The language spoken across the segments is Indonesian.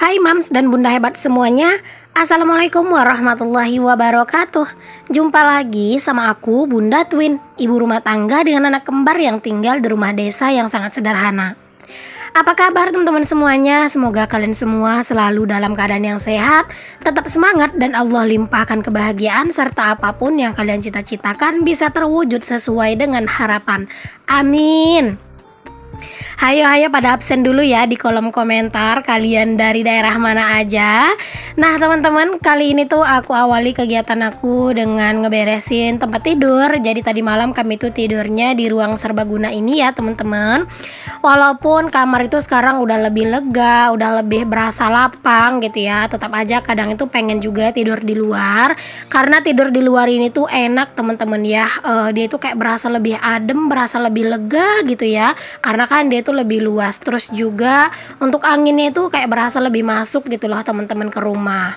Hai Mams dan Bunda hebat semuanya. Assalamualaikum warahmatullahi wabarakatuh. Jumpa lagi sama aku Bunda Twin, ibu rumah tangga dengan anak kembar yang tinggal di rumah desa yang sangat sederhana. Apa kabar teman-teman semuanya? Semoga kalian semua selalu dalam keadaan yang sehat, tetap semangat, dan Allah limpahkan kebahagiaan serta apapun yang kalian cita-citakan bisa terwujud sesuai dengan harapan. Amin. Hayo pada absen dulu ya di kolom komentar kalian dari daerah mana aja. Nah teman-teman, kali ini tuh aku awali kegiatan aku dengan ngeberesin tempat tidur. Jadi tadi malam kami tuh tidurnya di ruang serbaguna ini ya teman-teman. Walaupun kamar itu sekarang udah lebih lega, udah lebih berasa lapang gitu ya, tetap aja kadang itu pengen juga tidur di luar. Karena tidur di luar ini tuh enak teman-teman ya. Dia itu kayak berasa lebih adem, berasa lebih lega gitu ya. Karena kan dia itu lebih luas, terus juga untuk anginnya itu kayak berasa lebih masuk gitu loh teman-teman ke rumah.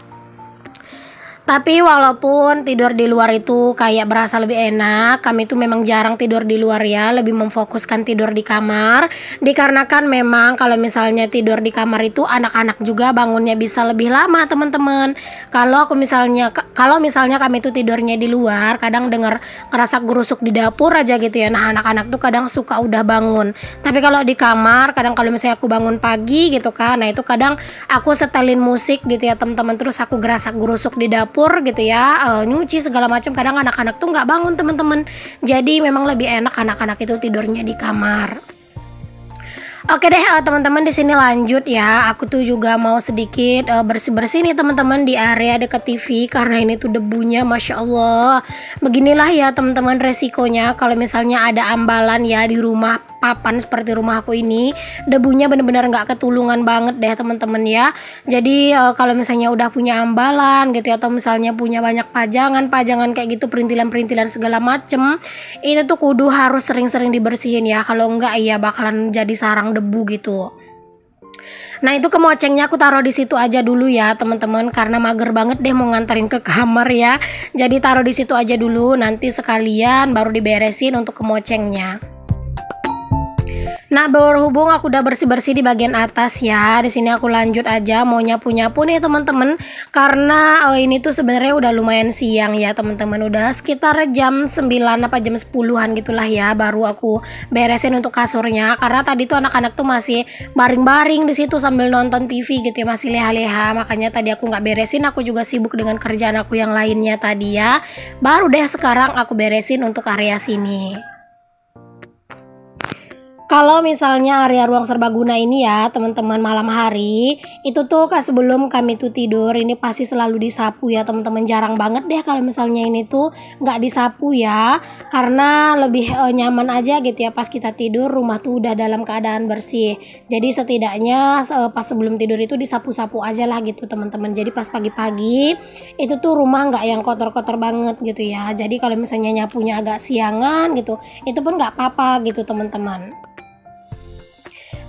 Tapi walaupun tidur di luar itu kayak berasa lebih enak, kami tuh memang jarang tidur di luar ya, lebih memfokuskan tidur di kamar. Dikarenakan memang kalau misalnya tidur di kamar itu anak-anak juga bangunnya bisa lebih lama teman-teman. Kalau misalnya kami tuh tidurnya di luar, kadang dengar kerasa gerusuk di dapur aja gitu ya. Nah anak-anak tuh kadang suka udah bangun. Tapi kalau di kamar, kadang kalau misalnya aku bangun pagi gitu kan, nah itu kadang aku setelin musik gitu ya teman-teman, terus aku gerasak gerusuk di dapur gitu ya, nyuci segala macam. Kadang anak-anak tuh nggak bangun teman-teman, jadi memang lebih enak anak-anak itu tidurnya di kamar. Oke deh teman-teman, di sini lanjut ya. Aku tuh juga mau sedikit bersih-bersih nih teman-teman di area dekat TV karena ini tuh debunya Masya Allah. Beginilah ya teman-teman resikonya kalau misalnya ada ambalan ya di rumah papan seperti rumah aku ini. Debunya bener-bener nggak ketulungan banget deh teman-teman ya. Jadi kalau misalnya udah punya ambalan gitu ya, atau misalnya punya banyak pajangan kayak gitu, perintilan-perintilan segala macem, itu tuh kudu harus sering-sering dibersihin ya. Kalau enggak ya bakalan jadi sarang debu gitu. Nah itu kemocengnya aku taruh di situ aja dulu ya teman-teman, karena mager banget deh mau nganterin ke kamar ya. Jadi taruh di situ aja dulu, nanti sekalian baru diberesin untuk kemocengnya. Nah berhubung aku udah bersih-bersih di bagian atas ya, di sini aku lanjut aja mau nyapu-nyapu nih teman-teman, karena ini tuh sebenarnya udah lumayan siang ya teman-teman, udah sekitar jam 9 apa jam 10-an gitulah ya, baru aku beresin untuk kasurnya. Karena tadi tuh anak-anak tuh masih baring-baring di situ sambil nonton TV gitu ya, masih leha-leha, makanya tadi aku nggak beresin. Aku juga sibuk dengan kerjaan aku yang lainnya tadi ya. Baru deh sekarang aku beresin untuk area sini. Kalau misalnya area ruang serbaguna ini ya teman-teman, malam hari itu tuh sebelum kami tuh tidur ini pasti selalu disapu ya teman-teman. Jarang banget deh kalau misalnya ini tuh nggak disapu ya, karena lebih nyaman aja gitu ya pas kita tidur rumah tuh udah dalam keadaan bersih. Jadi setidaknya pas sebelum tidur itu disapu-sapu aja lah gitu teman-teman. Jadi pas pagi-pagi itu tuh rumah nggak yang kotor-kotor banget gitu ya. Jadi kalau misalnya nyapunya agak siangan gitu, itu pun nggak apa-apa gitu teman-teman.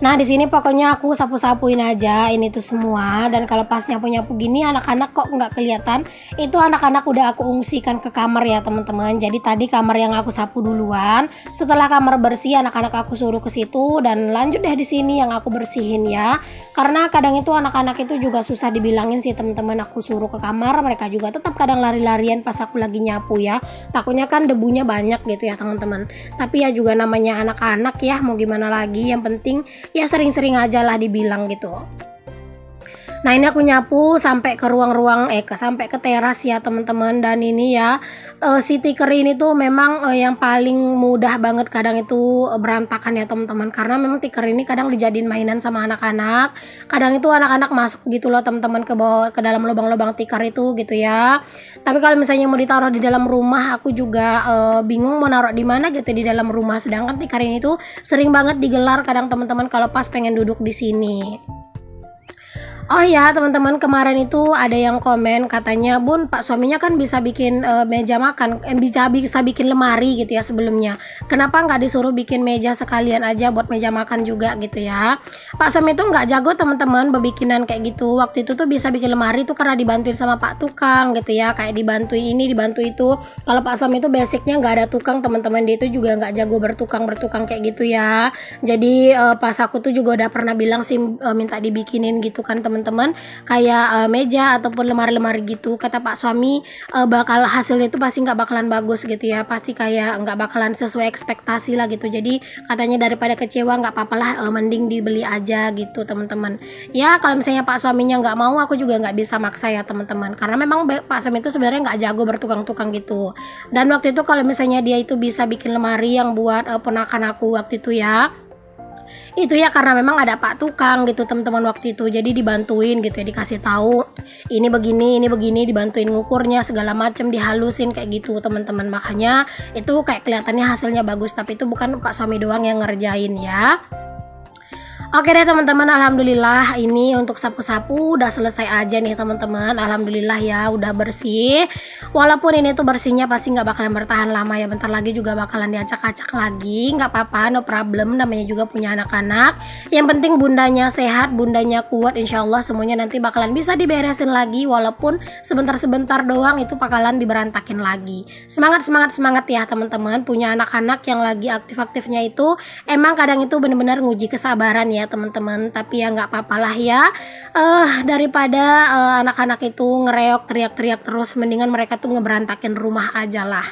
Nah di sini pokoknya aku sapu-sapuin aja ini tuh semua. Dan kalau pas nyapu-nyapu gini anak-anak kok nggak kelihatan, itu anak-anak udah aku ungsikan ke kamar ya teman-teman. Jadi tadi kamar yang aku sapu duluan, setelah kamar bersih anak-anak aku suruh ke situ, dan lanjut deh di sini yang aku bersihin ya. Karena kadang itu anak-anak itu juga susah dibilangin sih teman-teman, aku suruh ke kamar mereka juga tetap kadang lari-larian pas aku lagi nyapu ya. Takutnya kan debunya banyak gitu ya teman-teman. Tapi ya juga namanya anak-anak ya, mau gimana lagi, yang penting ya sering-sering aja lah dibilang gitu. Nah ini aku nyapu sampai ke ruang-ruang sampai ke teras ya teman-teman. Dan ini ya si tikar ini tuh memang yang paling mudah banget kadang itu berantakan ya teman-teman, karena memang tikar ini kadang dijadiin mainan sama anak-anak. Kadang itu anak-anak masuk gitu loh teman-teman ke bawah, ke dalam lubang-lubang tikar itu gitu ya. Tapi kalau misalnya mau ditaruh di dalam rumah, aku juga bingung mau naruh di mana gitu di dalam rumah. Sedangkan tikar ini tuh sering banget digelar kadang teman-teman kalau pas pengen duduk di sini. Oh ya teman-teman, kemarin itu ada yang komen katanya, Bun, Pak suaminya kan bisa bikin meja makan, bisa bikin lemari gitu ya sebelumnya. Kenapa nggak disuruh bikin meja sekalian aja buat meja makan juga gitu ya. Pak suami itu nggak jago teman-teman bebikinan kayak gitu. Waktu itu tuh bisa bikin lemari tuh karena dibantuin sama Pak tukang gitu ya, kayak dibantuin ini dibantu itu. Kalau Pak suami itu basicnya nggak ada tukang teman-teman, dia itu juga nggak jago bertukang kayak gitu ya. Jadi pas aku tuh juga udah pernah bilang sih minta dibikinin gitu kan teman-teman. teman-teman, kayak meja ataupun lemari-lemari gitu. Kata Pak suami bakal hasilnya itu pasti nggak bakalan bagus gitu ya, pasti kayak nggak bakalan sesuai ekspektasi lah gitu. Jadi katanya daripada kecewa nggak apa-apa lah, mending dibeli aja gitu teman-teman. Ya kalau misalnya Pak suaminya nggak mau, aku juga nggak bisa maksa ya teman-teman, karena memang Pak suami itu sebenarnya nggak jago bertukang-tukang gitu. Dan waktu itu kalau misalnya dia itu bisa bikin lemari yang buat ponakan aku waktu itu ya, itu ya karena memang ada Pak tukang gitu teman-teman waktu itu, jadi dibantuin gitu ya, dikasih tahu ini begini, dibantuin ngukurnya segala macam, dihalusin kayak gitu teman-teman. Makanya itu kayak kelihatannya hasilnya bagus, tapi itu bukan Pak suami doang yang ngerjain ya. Oke deh teman-teman, alhamdulillah ini untuk sapu-sapu udah selesai aja nih teman-teman. Alhamdulillah ya udah bersih. Walaupun ini tuh bersihnya pasti nggak bakalan bertahan lama ya, bentar lagi juga bakalan diacak-acak lagi. Nggak apa-apa, no problem, namanya juga punya anak-anak. Yang penting bundanya sehat, bundanya kuat, insya Allah semuanya nanti bakalan bisa diberesin lagi. Walaupun sebentar-sebentar doang itu bakalan diberantakin lagi. Semangat ya teman-teman. Punya anak-anak yang lagi aktif-aktifnya itu emang kadang itu bener-bener nguji kesabaran ya teman-teman, tapi ya nggak apa-apalah ya, daripada anak-anak itu ngereok teriak-teriak terus, mendingan mereka tuh ngeberantakin rumah aja lah.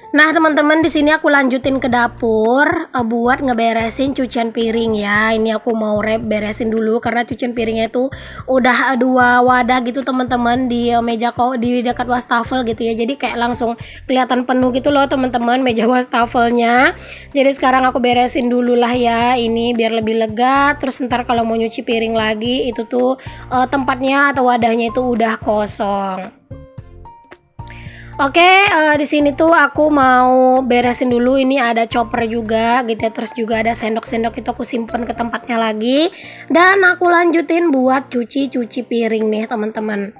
Nah teman-teman, di sini aku lanjutin ke dapur buat ngeberesin cucian piring ya. Ini aku mau beresin dulu karena cucian piringnya itu udah 2 wadah gitu teman-teman di meja di dekat wastafel gitu ya. Jadi kayak langsung kelihatan penuh gitu loh teman-teman meja wastafelnya. Jadi sekarang aku beresin dulu lah ya ini biar lebih lega. Terus ntar kalau mau nyuci piring lagi itu tuh tempatnya atau wadahnya itu udah kosong. Oke, di sini tuh aku mau beresin dulu. Ini ada chopper juga gitu ya. Terus juga ada sendok-sendok itu aku simpen ke tempatnya lagi. Dan aku lanjutin buat cuci piring nih teman-teman.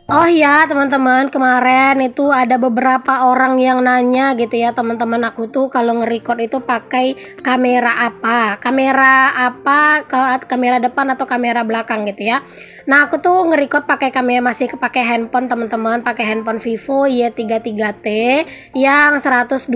Oh ya teman-teman, kemarin itu ada beberapa orang yang nanya gitu ya teman-teman, aku tuh kalau nge-record itu pakai kamera apa, kamera depan atau kamera belakang gitu ya. Nah aku tuh nge-record pakai kamera, masih pakai handphone teman-teman, pakai handphone Vivo Y33T yang 128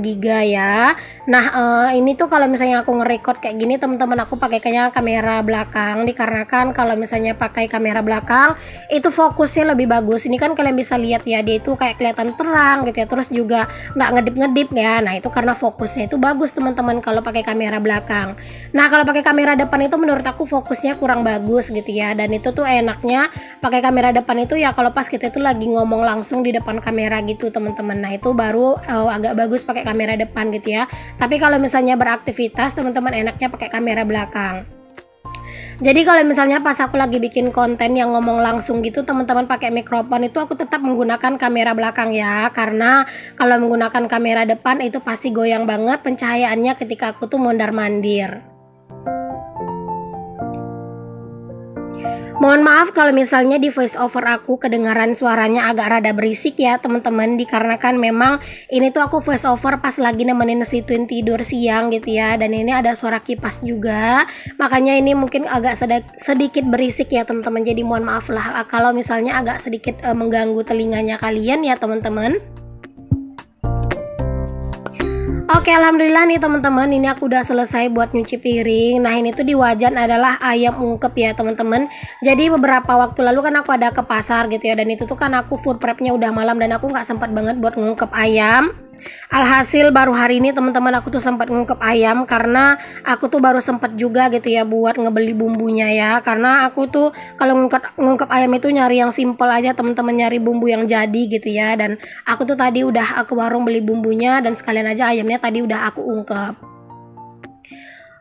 GB ya. Nah ini tuh kalau misalnya aku nge-record kayak gini teman-teman, aku pakai kamera belakang, dikarenakan kalau misalnya pakai kamera belakang itu fokusnya lebih bagus. Ini kan kalian bisa lihat ya, dia itu kayak kelihatan terang gitu ya, terus juga nggak ngedip-ngedip ya. Nah itu karena fokusnya itu bagus teman-teman kalau pakai kamera belakang. Nah kalau pakai kamera depan itu menurut aku fokusnya kurang bagus gitu ya. Dan itu tuh enaknya pakai kamera depan itu ya kalau pas kita itu lagi ngomong langsung di depan kamera gitu teman-teman. Nah itu baru agak bagus pakai kamera depan gitu ya. Tapi kalau misalnya beraktivitas teman-teman enaknya pakai kamera belakang. Jadi kalau misalnya pas aku lagi bikin konten yang ngomong langsung gitu teman-teman pakai mikrofon, itu aku tetap menggunakan kamera belakang ya, karena kalau menggunakan kamera depan itu pasti goyang banget pencahayaannya ketika aku tuh mondar-mandir. Mohon maaf kalau misalnya di voice over aku kedengaran suaranya agak rada berisik ya teman-teman, dikarenakan memang ini tuh aku voice over pas lagi nemenin si Twin tidur siang gitu ya. Dan ini ada suara kipas juga, makanya ini mungkin agak sedikit berisik ya teman-teman. Jadi mohon maaf lah kalau misalnya agak sedikit mengganggu telinganya kalian ya teman-teman. Oke, alhamdulillah nih teman-teman, ini aku udah selesai buat nyuci piring. Nah ini tuh di wajan adalah ayam ungkep ya teman-teman. Jadi beberapa waktu lalu kan aku ada ke pasar gitu ya, dan itu tuh kan aku food prepnya udah malam dan aku nggak sempat banget buat ngungkep ayam. Alhasil baru hari ini teman-teman aku tuh sempat ngungkep ayam, karena aku tuh baru sempat juga gitu ya buat ngebeli bumbunya ya. Karena aku tuh kalau ngungkep ayam itu nyari yang simple aja teman-teman, nyari bumbu yang jadi gitu ya. Dan aku tuh tadi udah ke warung beli bumbunya dan sekalian aja ayamnya tadi udah aku ungkep.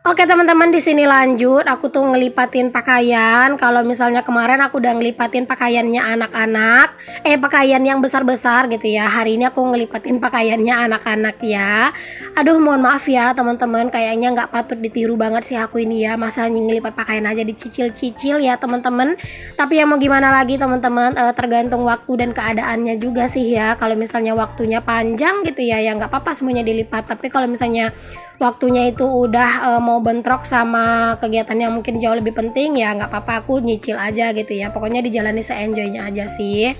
Oke teman-teman, di sini lanjut aku tuh ngelipatin pakaian. Kalau misalnya kemarin aku udah ngelipatin pakaiannya anak-anak, pakaian yang besar-besar gitu ya. Hari ini aku ngelipatin pakaiannya anak-anak ya. Aduh mohon maaf ya teman-teman, kayaknya nggak patut ditiru banget sih aku ini ya. Masa ngelipat pakaian aja dicicil-cicil ya teman-teman. Tapi ya mau gimana lagi teman-teman, tergantung waktu dan keadaannya juga sih ya. Kalau misalnya waktunya panjang gitu ya, ya nggak apa-apa semuanya dilipat. Tapi kalau misalnya waktunya itu udah mau bentrok sama kegiatan yang mungkin jauh lebih penting, ya nggak apa-apa, aku nyicil aja gitu ya. Pokoknya dijalani se-enjoynya aja sih.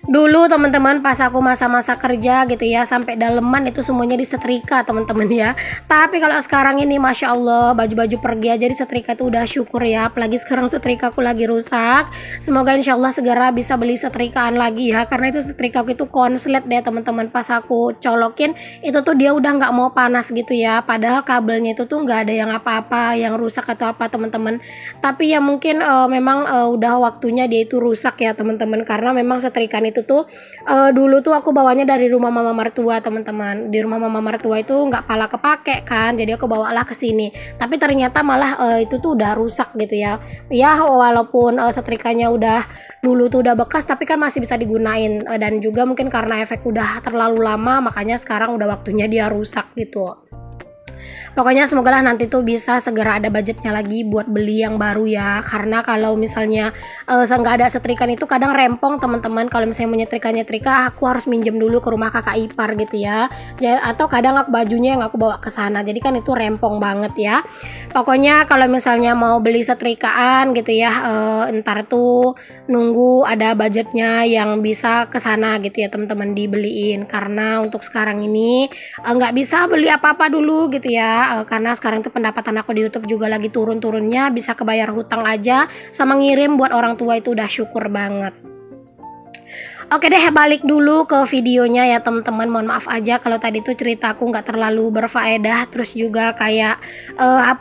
Dulu teman-teman pas aku masa-masa kerja gitu ya, sampai daleman itu semuanya disetrika teman-teman ya. Tapi kalau sekarang ini Masya Allah, baju-baju pergi aja disetrika tuh udah syukur ya. Apalagi sekarang setrika aku lagi rusak. Semoga insya Allah segera bisa beli setrikaan lagi ya, karena itu setrika aku itu konslet deh teman-teman. Pas aku colokin itu tuh dia udah nggak mau panas gitu ya, padahal kabelnya itu tuh nggak ada yang apa-apa yang rusak atau apa teman-teman. Tapi ya mungkin memang udah waktunya dia itu rusak ya teman-teman, karena memang setrikaan itu tuh dulu tuh aku bawanya dari rumah mama mertua teman-teman. Di rumah mama mertua itu nggak pala kepake kan, jadi aku bawalah ke sini. Tapi ternyata malah itu tuh udah rusak gitu ya. Ya walaupun setrikanya udah dulu tuh udah bekas, tapi kan masih bisa digunain. Dan juga mungkin karena efek udah terlalu lama, makanya sekarang udah waktunya dia rusak gitu. Pokoknya semoga lah nanti tuh bisa segera ada budgetnya lagi buat beli yang baru ya. Karena kalau misalnya nggak ada setrikaan itu kadang rempong teman-teman. Kalau misalnya mau nyetrika aku harus minjem dulu ke rumah kakak ipar gitu ya. Atau kadang aku bajunya yang aku bawa ke sana. Jadi kan itu rempong banget ya. Pokoknya kalau misalnya mau beli setrikaan gitu ya, ntar tuh nunggu ada budgetnya yang bisa ke sana gitu ya teman-teman dibeliin. Karena untuk sekarang ini nggak bisa beli apa-apa dulu gitu ya. Karena sekarang tuh pendapatan aku di YouTube juga lagi turun-turunnya, bisa kebayar hutang aja sama ngirim buat orang tua itu udah syukur banget. Oke deh, balik dulu ke videonya ya teman-teman. Mohon maaf aja kalau tadi tuh ceritaku nggak terlalu berfaedah, terus juga kayak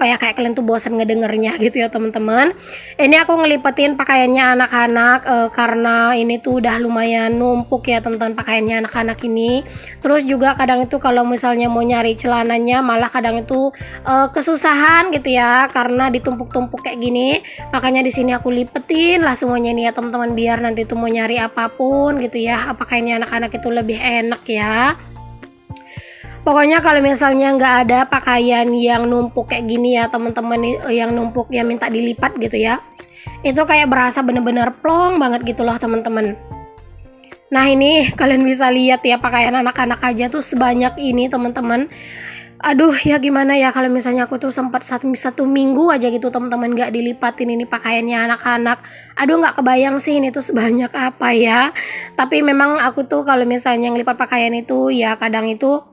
kayak kalian tuh bosan ngedengernya gitu ya teman-teman. Ini aku ngelipetin pakaiannya anak-anak karena ini tuh udah lumayan numpuk ya teman-teman pakaiannya anak-anak ini. Terus juga kadang itu kalau misalnya mau nyari celananya malah kadang itu kesusahan gitu ya karena ditumpuk-tumpuk kayak gini. Makanya di sini aku lipetin lah semuanya ini ya teman-teman, biar nanti tuh mau nyari apapun gitu ya, pakaiannya anak-anak itu lebih enak ya. Pokoknya kalau misalnya nggak ada pakaian yang numpuk kayak gini ya teman-teman, yang numpuk yang minta dilipat gitu ya, itu kayak berasa bener-bener plong banget gitu loh teman-teman. Nah ini kalian bisa lihat ya, pakaian anak-anak aja tuh sebanyak ini teman-teman. Aduh ya gimana ya kalau misalnya aku tuh sempat satu minggu aja gitu teman-teman nggak dilipatin ini pakaiannya anak-anak. Aduh nggak kebayang sih ini tuh sebanyak apa ya. Tapi memang aku tuh kalau misalnya ngelipat pakaian itu ya kadang itu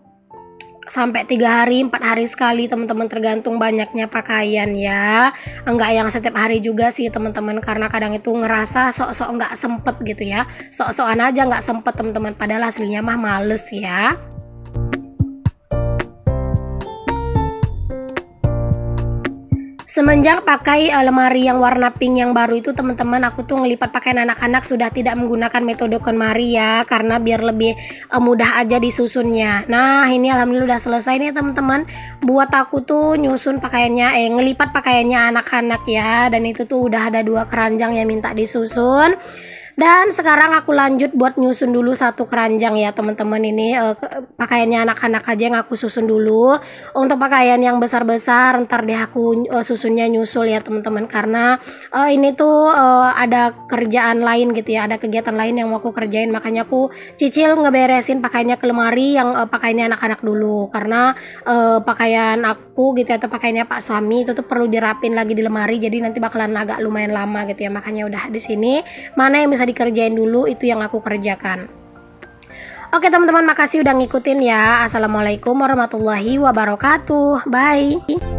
sampai 3 hari 4 hari sekali teman-teman, tergantung banyaknya pakaian ya. Enggak yang setiap hari juga sih teman-teman, karena kadang itu ngerasa sok-sok nggak sempet gitu ya, sok-sokan aja nggak sempet teman-teman, padahal aslinya mah males ya. Semenjak pakai lemari yang warna pink yang baru itu teman-teman, aku tuh ngelipat pakaian anak-anak sudah tidak menggunakan metode KonMari ya, karena biar lebih mudah aja disusunnya. Nah ini alhamdulillah udah selesai nih teman-teman, buat aku tuh nyusun pakaiannya, ngelipat pakaiannya anak-anak ya. Dan itu tuh udah ada 2 keranjang yang minta disusun. Dan sekarang aku lanjut buat nyusun dulu 1 keranjang ya teman-teman. Ini pakaiannya anak-anak aja yang aku susun dulu. Untuk pakaian yang besar-besar ntar deh aku susunnya nyusul ya teman-teman, karena ini tuh ada kerjaan lain gitu ya, ada kegiatan lain yang mau aku kerjain. Makanya aku cicil ngeberesin pakaiannya ke lemari yang pakaiannya anak-anak dulu, karena pakaian aku gitu atau pakaiannya Pak suami itu tuh perlu dirapin lagi di lemari, jadi nanti bakalan agak lumayan lama gitu ya. Makanya udah di sini mana yang bisa dikerjain dulu itu yang aku kerjakan. Oke teman-teman, makasih udah ngikutin ya. Assalamualaikum warahmatullahi wabarakatuh. Bye.